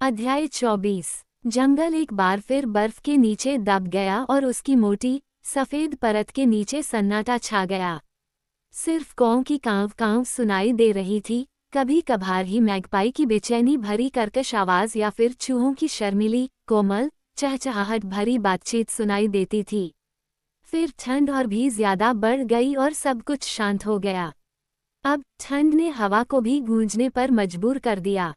अध्याय 24। जंगल एक बार फिर बर्फ के नीचे दब गया और उसकी मोटी सफेद परत के नीचे सन्नाटा छा गया। सिर्फ कौं की कांव कांव सुनाई दे रही थी, कभी कभार ही मैगपाई की बेचैनी भरी कर्कश आवाज या फिर चूहों की शर्मीली कोमल चहचहाहट भरी बातचीत सुनाई देती थी। फिर ठंड और भी ज्यादा बढ़ गई और सब कुछ शांत हो गया। अब ठंड ने हवा को भी गूंजने पर मजबूर कर दिया।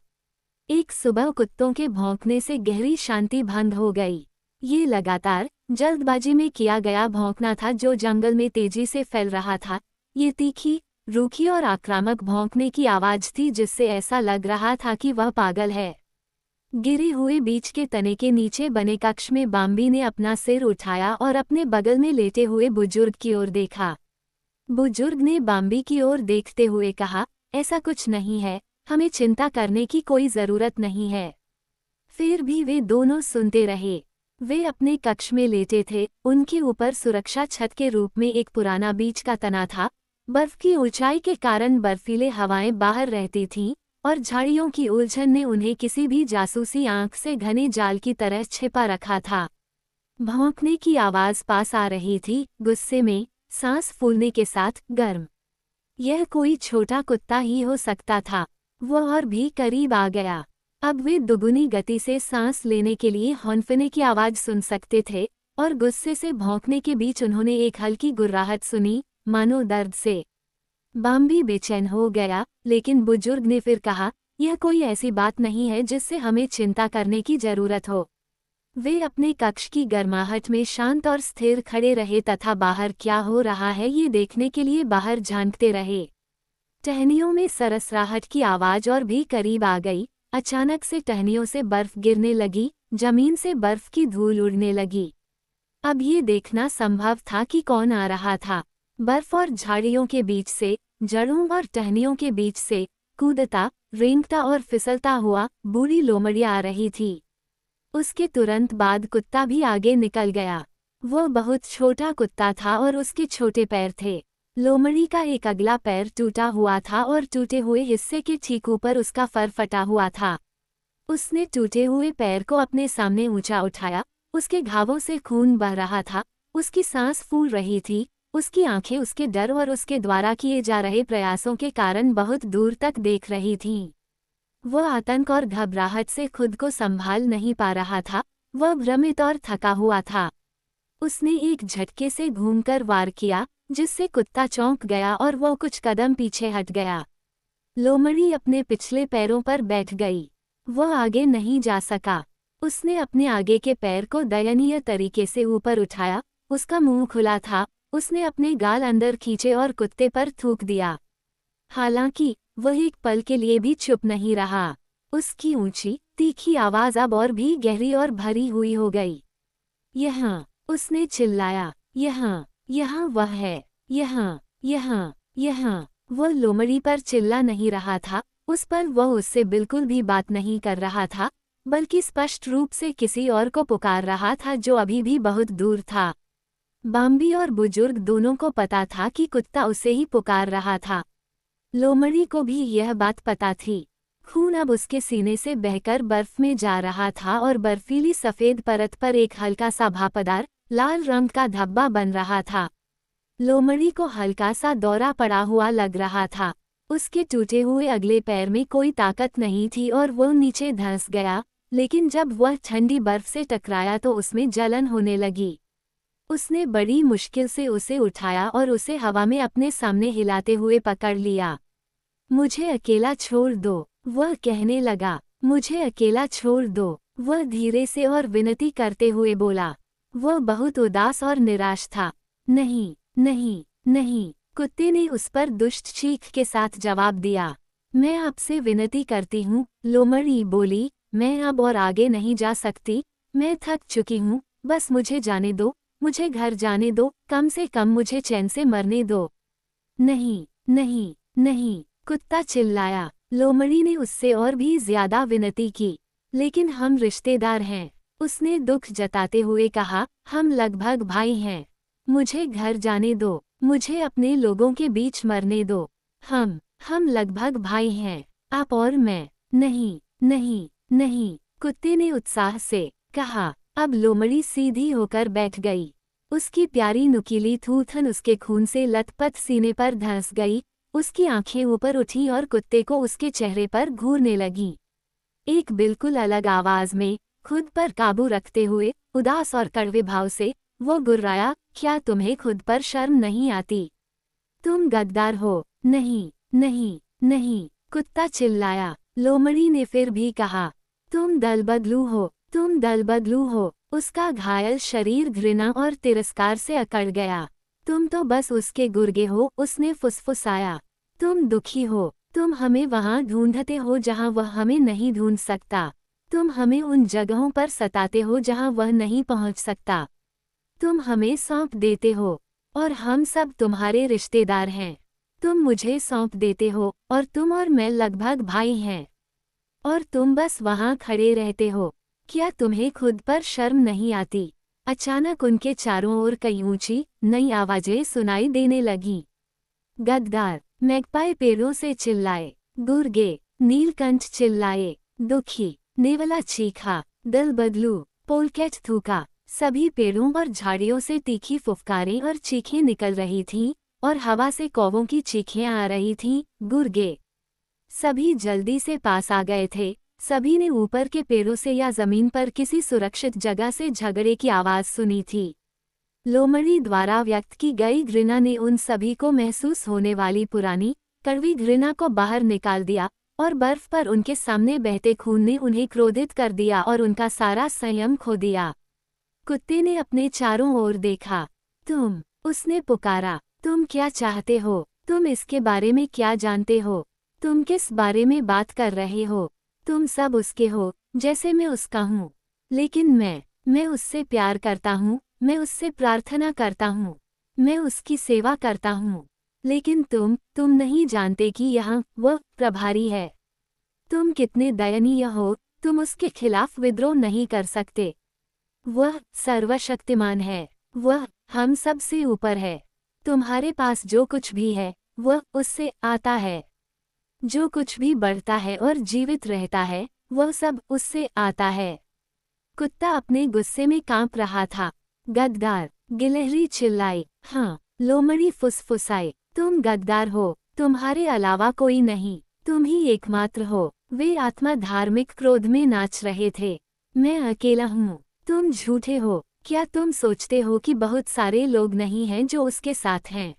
एक सुबह कुत्तों के भौंकने से गहरी शांति भंग हो गई। ये लगातार जल्दबाजी में किया गया भौंकना था जो जंगल में तेजी से फैल रहा था। ये तीखी, रूखी और आक्रामक भौंकने की आवाज थी जिससे ऐसा लग रहा था कि वह पागल है। गिरे हुए बीज के तने के नीचे बने कक्ष में बाम्बी ने अपना सिर उठाया और अपने बगल में लेटे हुए बुजुर्ग की ओर देखा। बुजुर्ग ने बाम्बी की ओर देखते हुए कहा, ऐसा कुछ नहीं है, हमें चिंता करने की कोई जरूरत नहीं है। फिर भी वे दोनों सुनते रहे। वे अपने कक्ष में लेटे थे, उनके ऊपर सुरक्षा छत के रूप में एक पुराना बीज का तना था। बर्फ की ऊंचाई के कारण बर्फीले हवाएं बाहर रहती थीं और झाड़ियों की उलझन ने उन्हें किसी भी जासूसी आंख से घने जाल की तरह छिपा रखा था। भौंकने की आवाज पास आ रही थी, गुस्से में, सांस फूलने के साथ गर्म। यह कोई छोटा कुत्ता ही हो सकता था। वह और भी करीब आ गया। अब वे दुगुनी गति से सांस लेने के लिए हौंफने की आवाज सुन सकते थे और गुस्से से भौंकने के बीच उन्होंने एक हल्की गुर्राहट सुनी, मानो दर्द से। बाम्बी बेचैन हो गया, लेकिन बुजुर्ग ने फिर कहा, यह कोई ऐसी बात नहीं है जिससे हमें चिंता करने की जरूरत हो। वे अपने कक्ष की गर्माहट में शांत और स्थिर खड़े रहे तथा बाहर क्या हो रहा है ये देखने के लिए बाहर झांकते रहे। टहनियों में सरसराहट की आवाज और भी करीब आ गई। अचानक से टहनियों से बर्फ गिरने लगी, जमीन से बर्फ की धूल उड़ने लगी। अब ये देखना संभव था कि कौन आ रहा था। बर्फ और झाड़ियों के बीच से, जड़ों और टहनियों के बीच से, कूदता, रेंगता और फिसलता हुआ बूढ़ी लोमड़ी आ रही थी। उसके तुरंत बाद कुत्ता भी आगे निकल गया। वह बहुत छोटा कुत्ता था और उसके छोटे पैर थे। लोमड़ी का एक अगला पैर टूटा हुआ था और टूटे हुए हिस्से के ठीक ऊपर उसका फर फटा हुआ था। उसने टूटे हुए पैर को अपने सामने ऊंचा उठाया। उसके घावों से खून बह रहा था, उसकी सांस फूल रही थी, उसकी आंखें उसके डर और उसके द्वारा किए जा रहे प्रयासों के कारण बहुत दूर तक देख रही थीं। वह आतंक और घबराहट से खुद को संभाल नहीं पा रहा था। वह भ्रमित और थका हुआ था। उसने एक झटके से घूमकर वार किया, जिससे कुत्ता चौंक गया और वह कुछ कदम पीछे हट गया। लोमड़ी अपने पिछले पैरों पर बैठ गई। वह आगे नहीं जा सका। उसने अपने आगे के पैर को दयनीय तरीके से ऊपर उठाया। उसका मुंह खुला था। उसने अपने गाल अंदर खींचे और कुत्ते पर थूक दिया। हालांकि वह एक पल के लिए भी चुप नहीं रहा। उसकी ऊंची, तीखी आवाज अब और भी गहरी और भरी हुई हो गई। यहाँ, उसने चिल्लाया, यहाँ, यहाँ वह है, यहाँ, यहाँ, यहाँ। वह लोमड़ी पर चिल्ला नहीं रहा था, उस पर वह उससे बिल्कुल भी बात नहीं कर रहा था, बल्कि स्पष्ट रूप से किसी और को पुकार रहा था जो अभी भी बहुत दूर था। बाम्बी और बुजुर्ग दोनों को पता था कि कुत्ता उसे ही पुकार रहा था। लोमड़ी को भी यह बात पता थी। खून अब उसके सीने से बहकर बर्फ में जा रहा था और बर्फीली सफेद परत पर एक हल्का सा भापदार, लाल रंग का धब्बा बन रहा था। लोमड़ी को हल्का सा दौरा पड़ा हुआ लग रहा था। उसके टूटे हुए अगले पैर में कोई ताकत नहीं थी और वह नीचे धंस गया, लेकिन जब वह ठंडी बर्फ से टकराया तो उसमें जलन होने लगी। उसने बड़ी मुश्किल से उसे उठाया और उसे हवा में अपने सामने हिलाते हुए पकड़ लिया। मुझे अकेला छोड़ दो, वह कहने लगा। मुझे अकेला छोड़ दो, वह धीरे से और विनती करते हुए बोला। वह बहुत उदास और निराश था। नहीं, नहीं, नहीं, कुत्ते ने उस पर दुष्ट चीख के साथ जवाब दिया। मैं आपसे विनती करती हूँ, लोमड़ी बोली, मैं अब और आगे नहीं जा सकती, मैं थक चुकी हूँ, बस मुझे जाने दो, मुझे घर जाने दो, कम से कम मुझे चैन से मरने दो। नहीं, नहीं, नहीं, कुत्ता चिल्लाया। लोमड़ी ने उससे और भी ज्यादा विनती की। लेकिन हम रिश्तेदार हैं, उसने दुख जताते हुए कहा, हम लगभग भाई हैं। मुझे घर जाने दो, मुझे अपने लोगों के बीच मरने दो। हम लगभग भाई हैं, आप और मैं। नहीं, नहीं, नहीं, कुत्ते ने उत्साह से कहा। अब लोमड़ी सीधी होकर बैठ गई। उसकी प्यारी नुकीली थूथन उसके खून से लथपथ सीने पर धंस गई। उसकी आंखें ऊपर उठी और कुत्ते को उसके चेहरे पर घूरने लगीं। एक बिल्कुल अलग आवाज में, खुद पर काबू रखते हुए, उदास और कड़वे भाव से वो गुर्राया, क्या तुम्हें खुद पर शर्म नहीं आती? तुम गद्दार हो। नहीं, नहीं, नहीं, कुत्ता चिल्लाया। लोमड़ी ने फिर भी कहा, तुम दलबदलू हो, तुम दलबदलू हो। उसका घायल शरीर घृणा और तिरस्कार से अकड़ गया। तुम तो बस उसके गुर्गे हो, उसने फुसफुसाया। तुम दुखी हो, तुम हमें वहां ढूंढते हो जहां वह हमें नहीं ढूंढ सकता। तुम हमें उन जगहों पर सताते हो जहां वह नहीं पहुंच सकता। तुम हमें सौंप देते हो, और हम सब तुम्हारे रिश्तेदार हैं। तुम मुझे सौंप देते हो, और तुम और मैं लगभग भाई हैं। और तुम बस वहां खड़े रहते हो। क्या तुम्हें खुद पर शर्म नहीं आती? अचानक उनके चारों ओर कई ऊंची, नई आवाजें सुनाई देने लगीं। गद्दार, मैगपाई पेड़ों से चिल्लाए। गुर्गे, नीलकंठ चिल्लाए। दुखी, नेवला चीखा। दलबदलू, पोलकेट थूका। सभी पेड़ों और झाड़ियों से तीखी फुफकारें और चीखें निकल रही थीं, और हवा से कौवों की चीखें आ रही थीं। गुर्गे, सभी जल्दी से पास आ गए थे। सभी ने ऊपर के पेड़ों से या जमीन पर किसी सुरक्षित जगह से झगड़े की आवाज सुनी थी। लोमड़ी द्वारा व्यक्त की गई घृणा ने उन सभी को महसूस होने वाली पुरानी, कड़वी घृणा को बाहर निकाल दिया, और बर्फ पर उनके सामने बहते खून ने उन्हें क्रोधित कर दिया और उनका सारा संयम खो दिया। कुत्ते ने अपने चारों ओर देखा। तुम, उसने पुकारा, तुम क्या चाहते हो? तुम इसके बारे में क्या जानते हो? तुम किस बारे में बात कर रहे हो? तुम सब उसके हो, जैसे मैं उसका हूँ। लेकिन मैं उससे प्यार करता हूँ, मैं उससे प्रार्थना करता हूँ, मैं उसकी सेवा करता हूँ। लेकिन तुम नहीं जानते कि यहाँ वह प्रभारी है। तुम कितने दयनीय हो, तुम उसके खिलाफ विद्रोह नहीं कर सकते। वह सर्वशक्तिमान है, वह हम सब से ऊपर है। तुम्हारे पास जो कुछ भी है, वह उससे आता है। जो कुछ भी बढ़ता है और जीवित रहता है, वह सब उससे आता है। कुत्ता अपने गुस्से में कांप रहा था। गद्दार, गिलहरी चिल्लाई। हाँ, लोमड़ी फुसफुसाई, तुम गद्दार हो, तुम्हारे अलावा कोई नहीं, तुम ही एकमात्र हो। वे आत्मा धार्मिक क्रोध में नाच रहे थे। मैं अकेला हूँ, तुम झूठे हो। क्या तुम सोचते हो कि बहुत सारे लोग नहीं हैं जो उसके साथ हैं?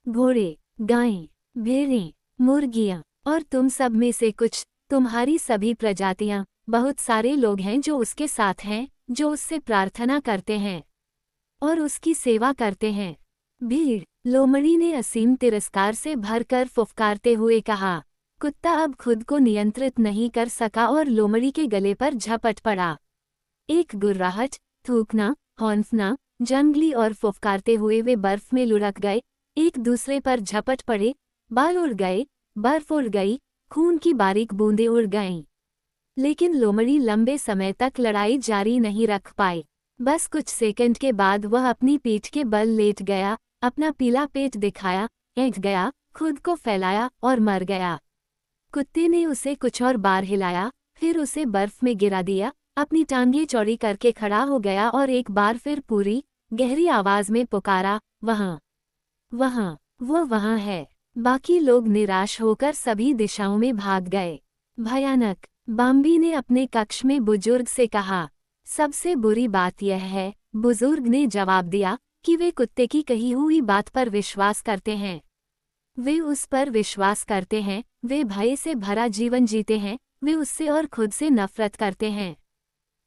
घोड़े, गायें, भेड़ें, मुर्गियाँ, और तुम सब में से कुछ, तुम्हारी सभी प्रजातियां, बहुत सारे लोग हैं जो उसके साथ हैं, जो उससे प्रार्थना करते हैं और उसकी सेवा करते हैं। भीड़, लोमड़ी ने असीम तिरस्कार से भरकर फुफकारते हुए कहा। कुत्ता अब खुद को नियंत्रित नहीं कर सका और लोमड़ी के गले पर झपट पड़ा। एक गुर्राहट, थूकना, हौंफना, जंगली और फुफकारते हुए वे बर्फ में लुढ़क गए, एक दूसरे पर झपट पड़े। बाल उड़ गए, बर्फ उड़ गई, खून की बारीक बूंदें उड़ गईं। लेकिन लोमड़ी लंबे समय तक लड़ाई जारी नहीं रख पाई। बस कुछ सेकंड के बाद वह अपनी पीठ के बल लेट गया, अपना पीला पेट दिखाया, ऐंठ गया, खुद को फैलाया और मर गया। कुत्ते ने उसे कुछ और बार हिलाया, फिर उसे बर्फ में गिरा दिया, अपनी टांगें चौड़ी करके खड़ा हो गया और एक बार फिर पूरी, गहरी आवाज में पुकारा, वहाँ, वहाँ, वो वहाँ है। बाकी लोग निराश होकर सभी दिशाओं में भाग गए। भयानक, बाम्बी ने अपने कक्ष में बुजुर्ग से कहा। सबसे बुरी बात यह है, बुजुर्ग ने जवाब दिया, कि वे कुत्ते की कही हुई बात पर विश्वास करते हैं। वे उस पर विश्वास करते हैं, वे भय से भरा जीवन जीते हैं, वे उससे और खुद से नफरत करते हैं,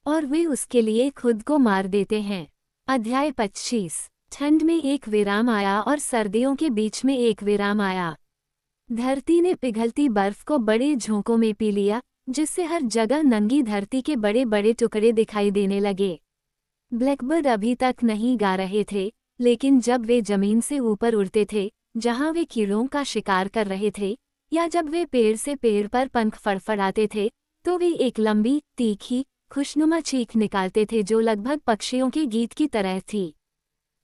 और वे उसके लिए खुद को मार देते हैं। अध्याय 25। ठंड में एक विराम आया और सर्दियों के बीच में एक विराम आया। धरती ने पिघलती बर्फ को बड़े झोंकों में पी लिया, जिससे हर जगह नंगी धरती के बड़े बड़े टुकड़े दिखाई देने लगे। ब्लैकबर्ड अभी तक नहीं गा रहे थे, लेकिन जब वे जमीन से ऊपर उड़ते थे, जहां वे कीड़ों का शिकार कर रहे थे, या जब वे पेड़ से पेड़ पर पंख फड़फड़ाते थे, तो वे एक लंबी, तीखी, खुशनुमा चीख निकालते थे जो लगभग पक्षियों के गीत की तरह थी।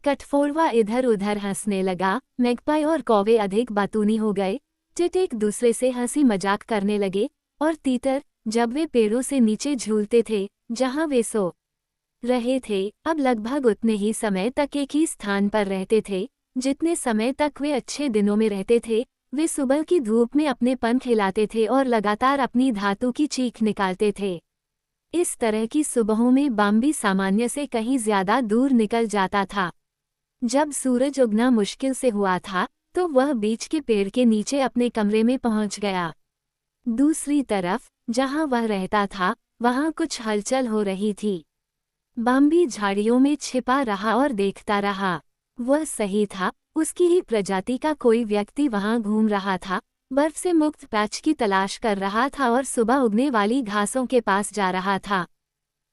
कठफोड़वा इधर उधर हंसने लगा, मैगपाई और कौवे अधिक बातूनी हो गए, टिट एक दूसरे से हंसी मजाक करने लगे, और तीतर, जब वे पेड़ों से नीचे झूलते थे जहां वे सो रहे थे। अब लगभग उतने ही समय तक एक ही स्थान पर रहते थे जितने समय तक वे अच्छे दिनों में रहते थे। वे सुबह की धूप में अपने पंख हिलाते थे और लगातार अपनी धातु की चीख निकालते थे। इस तरह की सुबहों में बाम्बी सामान्य से कहीं ज्यादा दूर निकल जाता था। जब सूरज उगना मुश्किल से हुआ था तो वह बीच के पेड़ के नीचे अपने कमरे में पहुंच गया। दूसरी तरफ जहां वह रहता था वहां कुछ हलचल हो रही थी। बाम्बी झाड़ियों में छिपा रहा और देखता रहा। वह सही था, उसकी ही प्रजाति का कोई व्यक्ति वहां घूम रहा था, बर्फ से मुक्त पैच की तलाश कर रहा था और सुबह उगने वाली घासों के पास जा रहा था।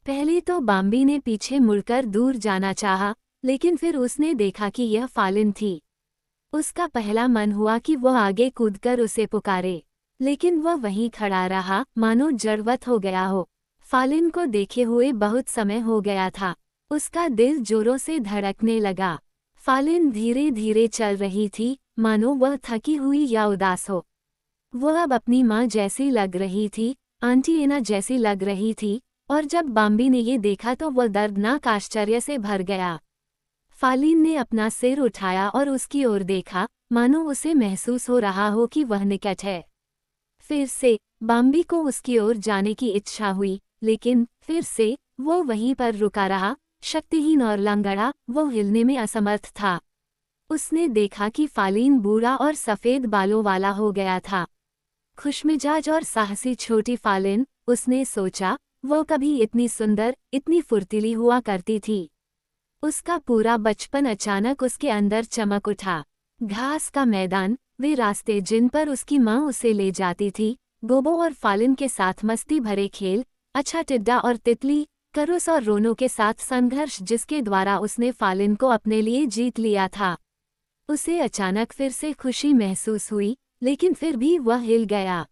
पहले तो बाम्बी ने पीछे मुड़कर दूर जाना चाहा, लेकिन फिर उसने देखा कि यह फालिन थी। उसका पहला मन हुआ कि वह आगे कूदकर उसे पुकारे, लेकिन वह वहीं खड़ा रहा मानो जड़वत हो गया हो। फालिन को देखे हुए बहुत समय हो गया था। उसका दिल जोरों से धड़कने लगा। फालिन धीरे धीरे चल रही थी मानो वह थकी हुई या उदास हो। वह अब अपनी माँ जैसी लग रही थी, आंटी एना जैसी लग रही थी, और जब बाम्बी ने ये देखा तो वह दर्दनाक आश्चर्य से भर गया। फालिन ने अपना सिर उठाया और उसकी ओर देखा, मानो उसे महसूस हो रहा हो कि वह निकट है। फिर से बाम्बी को उसकी ओर जाने की इच्छा हुई, लेकिन फिर से वो वहीं पर रुका रहा, शक्तिहीन और लंगड़ा। वो हिलने में असमर्थ था। उसने देखा कि फालिन बूढ़ा और सफ़ेद बालों वाला हो गया था। खुशमिजाज और साहसी छोटी फालिन, उसने सोचा, वो कभी इतनी सुंदर, इतनी फुर्तीली हुआ करती थी। उसका पूरा बचपन अचानक उसके अंदर चमक उठा। घास का मैदान, वे रास्ते जिन पर उसकी माँ उसे ले जाती थी, गोबो और फालिन के साथ मस्ती भरे खेल, अच्छा टिड्डा और तितली, करुस और रोनो के साथ संघर्ष जिसके द्वारा उसने फालिन को अपने लिए जीत लिया था। उसे अचानक फिर से खुशी महसूस हुई, लेकिन फिर भी वह हिल गया।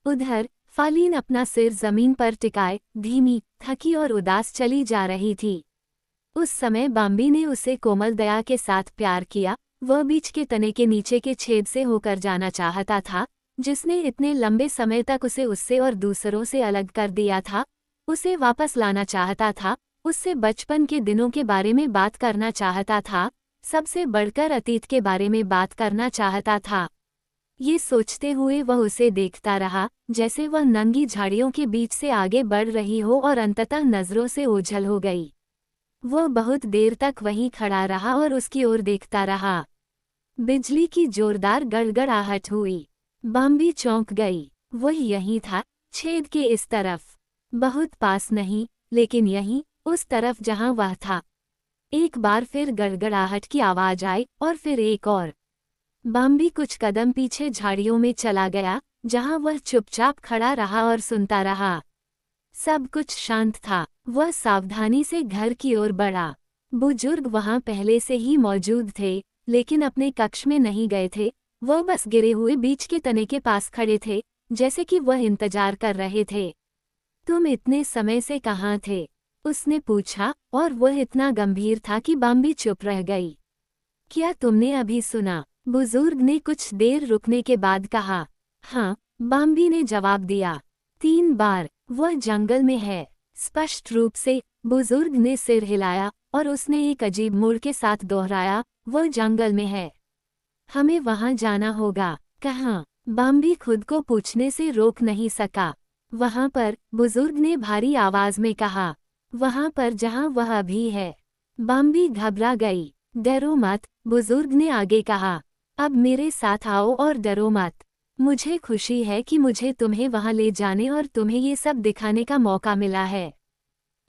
उधर फालिन अपना सिर जमीन पर टिकाए धीमी, थकी और उदास चली जा रही थी। उस समय बाम्बी ने उसे कोमल दया के साथ प्यार किया। वह बीच के तने के नीचे के छेद से होकर जाना चाहता था, जिसने इतने लंबे समय तक उसे उससे और दूसरों से अलग कर दिया था। उसे वापस लाना चाहता था, उससे बचपन के दिनों के बारे में बात करना चाहता था, सबसे बढ़कर अतीत के बारे में बात करना चाहता था। ये सोचते हुए वह उसे देखता रहा, जैसे वह नंगी झाड़ियों के बीच से आगे बढ़ रही हो और अंततः नजरों से ओझल हो गई। वह बहुत देर तक वहीं खड़ा रहा और उसकी ओर देखता रहा। बिजली की जोरदार गड़गड़ाहट हुई। बाम्बी चौंक गई। वह यहीं था, छेद के इस तरफ, बहुत पास नहीं, लेकिन यहीं, उस तरफ जहां वह था। एक बार फिर गड़गड़ाहट की आवाज आई और फिर एक और। बाम्बी कुछ कदम पीछे झाड़ियों में चला गया, जहां वह चुपचाप खड़ा रहा और सुनता रहा। सब कुछ शांत था। वह सावधानी से घर की ओर बढ़ा। बुजुर्ग वहां पहले से ही मौजूद थे, लेकिन अपने कक्ष में नहीं गए थे। वह बस गिरे हुए बीज के तने के पास खड़े थे, जैसे कि वह इंतजार कर रहे थे। तुम इतने समय से कहाँ थे? उसने पूछा, और वह इतना गंभीर था कि बाम्बी चुप रह गई। क्या तुमने अभी सुना? बुजुर्ग ने कुछ देर रुकने के बाद कहा। हाँ, बाम्बी ने जवाब दिया। 3 बार। वह जंगल में है। स्पष्ट रूप से बुजुर्ग ने सिर हिलाया और उसने एक अजीब मोड़ के साथ दोहराया, वह जंगल में है। हमें वहां जाना होगा। कहाँ? बाम्बी खुद को पूछने से रोक नहीं सका। वहां पर, बुजुर्ग ने भारी आवाज में कहा। वहां पर जहां वह अभी है। बाम्बी घबरा गई। डरो मत, बुजुर्ग ने आगे कहा। अब मेरे साथ आओ और डरो मत। मुझे खुशी है कि मुझे तुम्हें वहां ले जाने और तुम्हें ये सब दिखाने का मौका मिला है।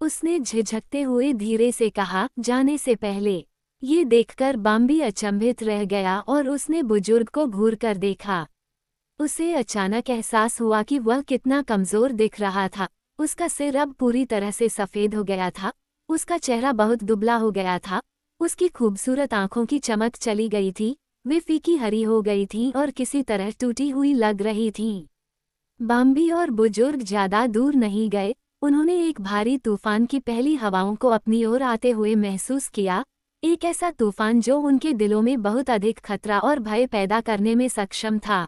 उसने झिझकते हुए धीरे से कहा, जाने से पहले। ये देखकर बाम्बी अचंभित रह गया और उसने बुजुर्ग को घूर कर देखा। उसे अचानक एहसास हुआ कि वह कितना कमजोर दिख रहा था। उसका सिर अब पूरी तरह से सफ़ेद हो गया था, उसका चेहरा बहुत दुबला हो गया था, उसकी खूबसूरत आंखों की चमक चली गई थी, वे फीकी हरी हो गई थीं और किसी तरह टूटी हुई लग रही थीं। बाम्बी और बुजुर्ग ज्यादा दूर नहीं गए, उन्होंने एक भारी तूफान की पहली हवाओं को अपनी ओर आते हुए महसूस किया, एक ऐसा तूफान जो उनके दिलों में बहुत अधिक खतरा और भय पैदा करने में सक्षम था।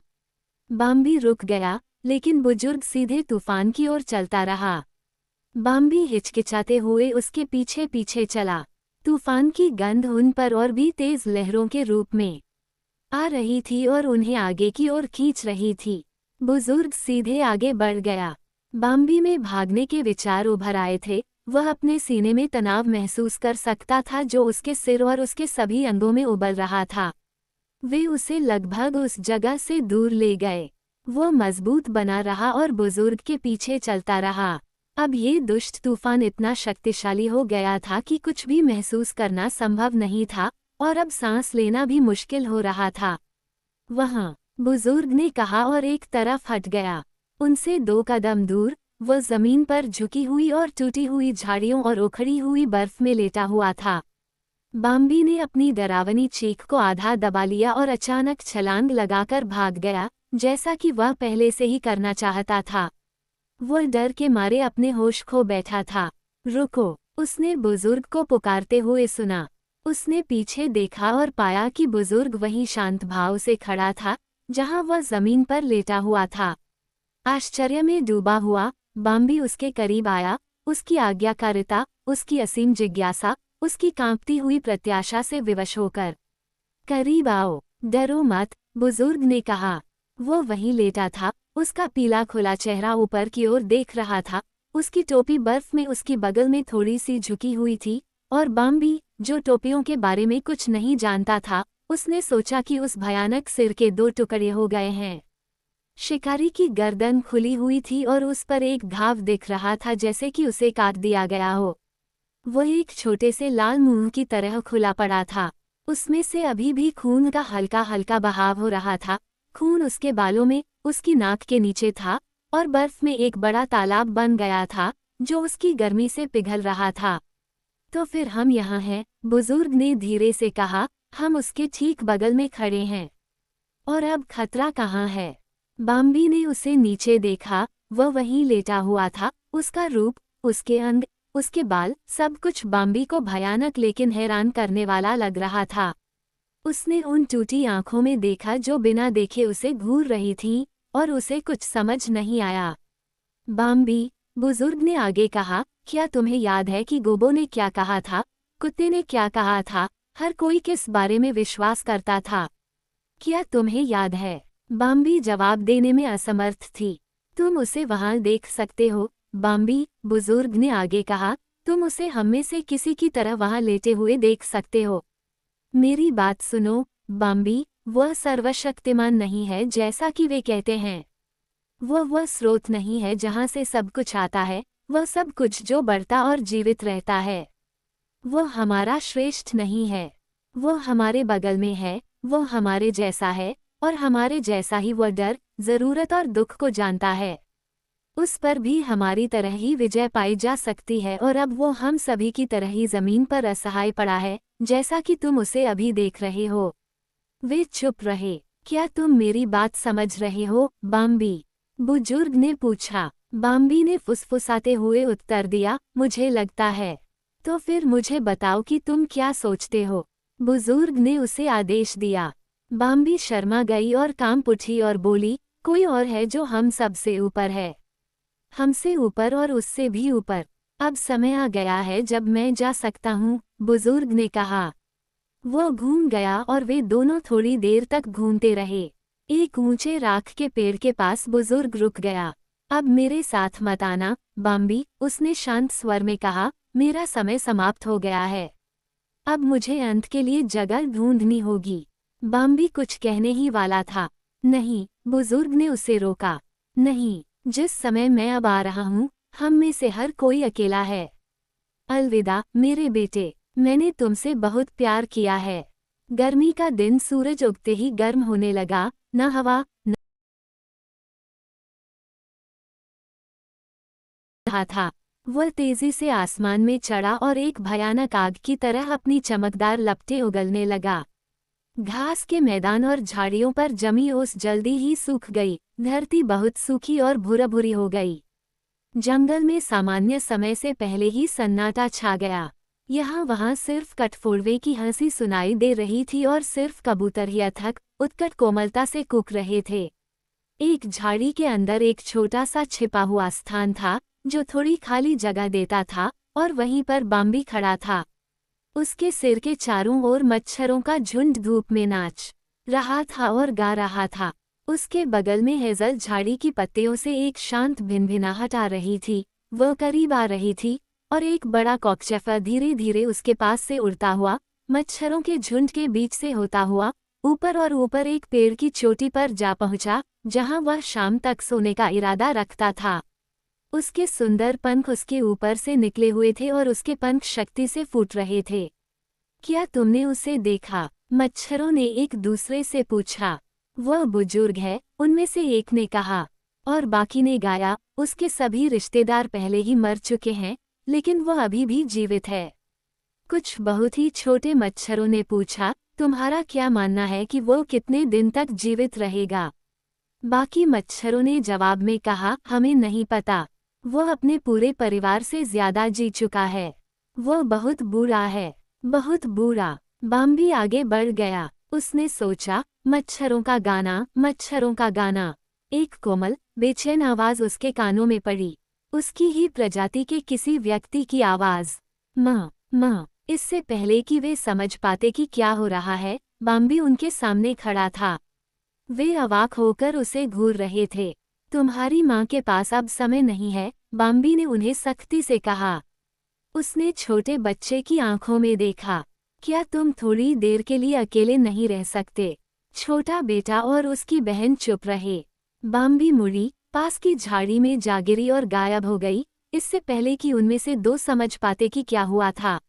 बाम्बी रुक गया, लेकिन बुजुर्ग सीधे तूफान की ओर चलता रहा। बाम्बी हिचकिचाते हुए उसके पीछे पीछे चला। तूफान की गंध उन पर और भी तेज लहरों के रूप में आ रही थी और उन्हें आगे की ओर खींच रही थी। बुजुर्ग सीधे आगे बढ़ गया। बाम्बी में भागने के विचार उभर आए थे। वह अपने सीने में तनाव महसूस कर सकता था जो उसके सिर और उसके सभी अंगों में उबल रहा था। वे उसे लगभग उस जगह से दूर ले गए। वो मजबूत बना रहा और बुजुर्ग के पीछे चलता रहा। अब ये दुष्ट तूफान इतना शक्तिशाली हो गया था कि कुछ भी महसूस करना संभव नहीं था और अब सांस लेना भी मुश्किल हो रहा था। वहाँ, बुजुर्ग ने कहा और एक तरफ हट गया। उनसे 2 कदम दूर, वह जमीन पर झुकी हुई और टूटी हुई झाड़ियों और उखड़ी हुई बर्फ में लेटा हुआ था। बाम्बी ने अपनी डरावनी चीख को आधा दबा लिया और अचानक छलांग लगाकर भाग गया, जैसा कि वह पहले से ही करना चाहता था। वह डर के मारे अपने होश खो बैठा था। रुको, उसने बुजुर्ग को पुकारते हुए सुना। उसने पीछे देखा और पाया कि बुजुर्ग वहीं शांत भाव से खड़ा था, जहां वह जमीन पर लेटा हुआ था। आश्चर्य में डूबा हुआ, बाम्बी उसके करीब आया। उसकी आज्ञाकारिता, उसकी असीम जिज्ञासा, उसकी कांपती हुई प्रत्याशा से विवश होकर। करीब आओ, डरो मत, बुजुर्ग ने कहा। वो वहीं लेटा था, उसका पीला खुला चेहरा ऊपर की ओर देख रहा था। उसकी टोपी बर्फ में उसकी बगल में थोड़ी सी झुकी हुई थी, और बाम्बी, जो टोपियों के बारे में कुछ नहीं जानता था, उसने सोचा कि उस भयानक सिर के 2 टुकड़े हो गए हैं। शिकारी की गर्दन खुली हुई थी और उस पर एक घाव दिख रहा था, जैसे कि उसे काट दिया गया हो। वह एक छोटे से लाल मुंह की तरह खुला पड़ा था। उसमें से अभी भी खून का हल्का हल्का बहाव हो रहा था। खून उसके बालों में, उसकी नाक के नीचे था, और बर्फ में एक बड़ा तालाब बन गया था, जो उसकी गर्मी से पिघल रहा था। तो फिर हम यहाँ हैं, बुजुर्ग ने धीरे से कहा। हम उसके ठीक बगल में खड़े हैं। और अब खतरा कहाँ है? बाम्बी ने उसे नीचे देखा। वह वहीं लेटा हुआ था। उसका रूप, उसके अंग, उसके बाल, सब कुछ बाम्बी को भयानक लेकिन हैरान करने वाला लग रहा था। उसने उन टूटी आंखों में देखा जो बिना देखे उसे घूर रही थीं, और उसे कुछ समझ नहीं आया। बाम्बी, बुजुर्ग ने आगे कहा, क्या तुम्हें याद है कि गोबो ने क्या कहा था? कुत्ते ने क्या कहा था? हर कोई किस बारे में विश्वास करता था? क्या तुम्हें याद है? बाम्बी जवाब देने में असमर्थ थी। तुम उसे वहां देख सकते हो, बाम्बी, बुजुर्ग ने आगे कहा। तुम उसे हम में से किसी की तरह वहां लेटे हुए देख सकते हो। मेरी बात सुनो, बाम्बी, वह सर्वशक्तिमान नहीं है जैसा कि वे कहते हैं। वह स्रोत नहीं है जहां से सब कुछ आता है, वह सब कुछ जो बढ़ता और जीवित रहता है। वह हमारा श्रेष्ठ नहीं है। वह हमारे बगल में है, वह हमारे जैसा है, और हमारे जैसा ही वह डर, जरूरत और दुख को जानता है। उस पर भी हमारी तरह ही विजय पाई जा सकती है, और अब वो हम सभी की तरह ही जमीन पर असहाय पड़ा है, जैसा कि तुम उसे अभी देख रहे हो। वे चुप रहे। क्या तुम मेरी बात समझ रहे हो, बाम्बी? बुजुर्ग ने पूछा। बाम्बी ने फुसफुसाते हुए उत्तर दिया, मुझे लगता है। तो फिर मुझे बताओ कि तुम क्या सोचते हो? बुजुर्ग ने उसे आदेश दिया। बाम्बी शर्मा गई और कांप उठी और बोली, कोई और है जो हम सबसे ऊपर है। हमसे ऊपर और उससे भी ऊपर। अब समय आ गया है जब मैं जा सकता हूँ, बुजुर्ग ने कहा। वो घूम गया और वे दोनों थोड़ी देर तक घूमते रहे। एक ऊंचे राख के पेड़ के पास बुजुर्ग रुक गया। अब मेरे साथ मत आना, बाम्बी, उसने शांत स्वर में कहा। मेरा समय समाप्त हो गया है। अब मुझे अंत के लिए जगह ढूंढनी होगी। बाम्बी कुछ कहने ही वाला था। नहीं, बुजुर्ग ने उसे रोका। नहीं, जिस समय मैं अब आ रहा हूँ, हम में से हर कोई अकेला है। अलविदा, मेरे बेटे, मैंने तुमसे बहुत प्यार किया है। गर्मी का दिन सूरज उगते ही गर्म होने लगा, न हवा, न रहा था। वह तेजी से आसमान में चढ़ा और एक भयानक आग की तरह अपनी चमकदार लपटें उगलने लगा। घास के मैदान और झाड़ियों पर जमी ओस जल्दी ही सूख गई। धरती बहुत सूखी और भूरा-भूरी हो गई। जंगल में सामान्य समय से पहले ही सन्नाटा छा गया। यहाँ वहाँ सिर्फ कठफोड़वे की हंसी सुनाई दे रही थी और सिर्फ कबूतर ही अथक, उत्कट कोमलता से कूक रहे थे। एक झाड़ी के अंदर एक छोटा सा छिपा हुआ स्थान था जो थोड़ी खाली जगह देता था, और वहीं पर बाम्बी खड़ा था। उसके सिर के चारों ओर मच्छरों का झुंड धूप में नाच रहा था और गा रहा था। उसके बगल में हेजल झाड़ी की पत्तियों से एक शांत भिनभिनाहट आ रही थी। वह करीब आ रही थी और एक बड़ा कॉकचेफर धीरे धीरे उसके पास से उड़ता हुआ, मच्छरों के झुंड के बीच से होता हुआ, ऊपर और ऊपर एक पेड़ की चोटी पर जा पहुंचा, जहां वह शाम तक सोने का इरादा रखता था। उसके सुंदर पंख उसके ऊपर से निकले हुए थे और उसके पंख शक्ति से फूट रहे थे। क्या तुमने उसे देखा? मच्छरों ने एक दूसरे से पूछा। वह बुजुर्ग है, उनमें से एक ने कहा, और बाकी ने गाया, उसके सभी रिश्तेदार पहले ही मर चुके हैं, लेकिन वह अभी भी जीवित है। कुछ बहुत ही छोटे मच्छरों ने पूछा, तुम्हारा क्या मानना है कि वो कितने दिन तक जीवित रहेगा? बाकी मच्छरों ने जवाब में कहा, हमें नहीं पता। वह अपने पूरे परिवार से ज्यादा जी चुका है। वह बहुत बूढ़ा है, बहुत बूढ़ा। बाम्बी आगे बढ़ गया। उसने सोचा, मच्छरों का गाना, मच्छरों का गाना। एक कोमल, बेचैन आवाज उसके कानों में पड़ी। उसकी ही प्रजाति के किसी व्यक्ति की आवाज। माँ, माँ। इससे पहले कि वे समझ पाते कि क्या हो रहा है, बाम्बी उनके सामने खड़ा था। वे अवाक होकर उसे घूर रहे थे। तुम्हारी माँ के पास अब समय नहीं है, बाम्बी ने उन्हें सख्ती से कहा। उसने छोटे बच्चे की आंखों में देखा। क्या तुम थोड़ी देर के लिए अकेले नहीं रह सकते? छोटा बेटा और उसकी बहन चुप रहे। बाम्बी मुड़ी, पास की झाड़ी में जा गिरी और गायब हो गई, इससे पहले कि उनमें से दो समझ पाते कि क्या हुआ था।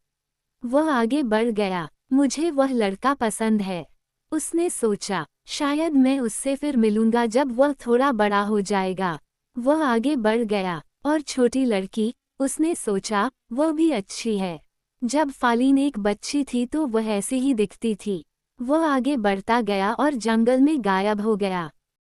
वह आगे बढ़ गया। मुझे वह लड़का पसंद है, उसने सोचा। शायद मैं उससे फिर मिलूंगा जब वह थोड़ा बड़ा हो जाएगा। वह आगे बढ़ गया। और छोटी लड़की, उसने सोचा, वह भी अच्छी है। जब फालीन एक बच्ची थी तो वह ऐसी ही दिखती थी। वह आगे बढ़ता गया और जंगल में गायब हो गया।